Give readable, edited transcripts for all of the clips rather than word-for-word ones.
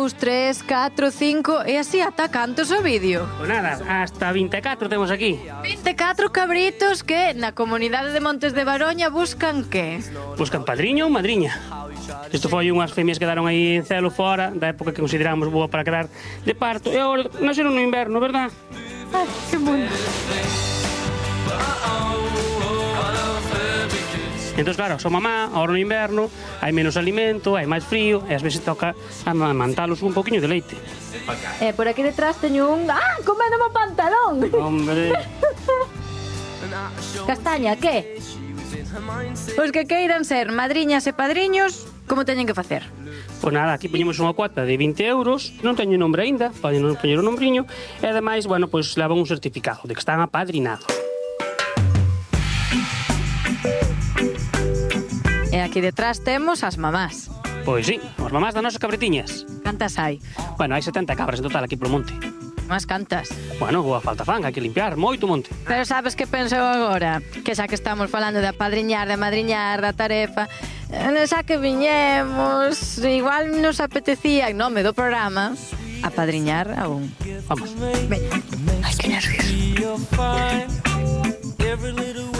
2, 3, 4, 5 e así ata cantos o vídeo. Pois nada, hasta 24 temos aquí. 24 cabritos que na comunidade de Montes de Baroña buscan que? Buscan padriño ou madriña. Isto foi unhas femias que quedaron aí en celo fora, da época que consideramos boa para quedar de parto. E agora naceron no inverno, verdad? Ai, que mono. Entón, claro, son mamá, agora no inverno, hai menos alimento, hai máis frío, e ás veces toca amamantalos un poquinho de leite. Por aquí detrás teño un... Ah, coméndome o pantalón! Hombre, Castaña, que? Os que queiran ser madriñas e padriños, como teñen que facer? pois nada, aquí poñemos unha cuota de 20 euros, non teño nombre aínda, poden non poñer o nombriño, e ademais, bueno, pois levan un certificado de que están apadrinados. E aquí detrás temos as mamás. Pois sí, as mamás das nosas cabretiñas. Cantas hai? Bueno, hai 70 cabras en total aquí polo monte. Más cantas. Bueno, boa falta fan, hai que limpiar moito monte. Pero sabes que penso agora? Que xa que estamos falando de apadriñar, de madriñar, da tarefa, xa que viñemos, igual nos apetecía, en nome do programa, apadriñar a un. Vamos. Veña. Ai, que nervios.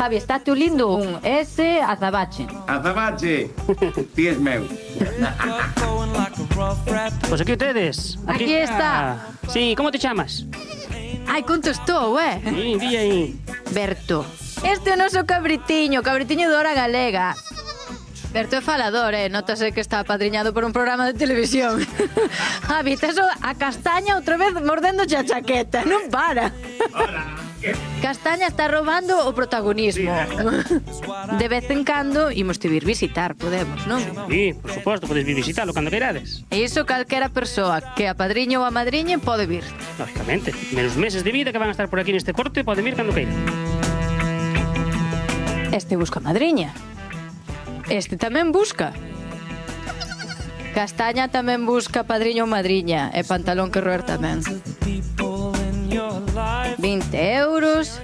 Javi, está tu lindo un ese azabache. Azabache, ti es meu. Pois aquí tedes. Aquí está. Sí, como te chamas? Ai, conto estou, Sí, di aí. Berto. Este é o noso cabritiño de hora galega. Berto é falador, notase que está apadriñado por un programa de televisión. Javi, tes a Castaña outra vez mordéndoche a chaqueta, non para. Hola. Castaña está robando o protagonismo. De vez en cando imos te vir visitar, podemos, non? Sí, por suposto, podes vir visitalo cando queirades. E iso calquera persoa que a padriño ou a madriña pode vir. Lógicamente, menos meses de vida que van a estar por aquí neste corte, poden vir cando queiran. Este busca madriña. Este tamén busca. Castaña tamén busca padriño ou madriña. E pantalón que roer tamén. 20 euros.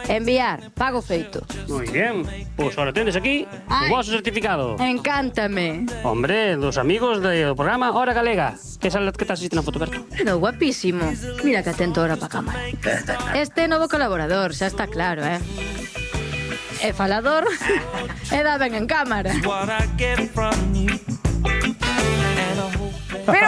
Enviar. Pago feito. Moi bien, pois ahora tendes aquí Ai. o vosso certificado. Encántame. Hombre, dos amigos do programa Hora Galega. Que esa que te asiste na foto, Berto. Quedou guapísimo. Mira que atento ahora pa cámara. Este novo colaborador, xa está claro, É falador e dá ben en cámara. Pero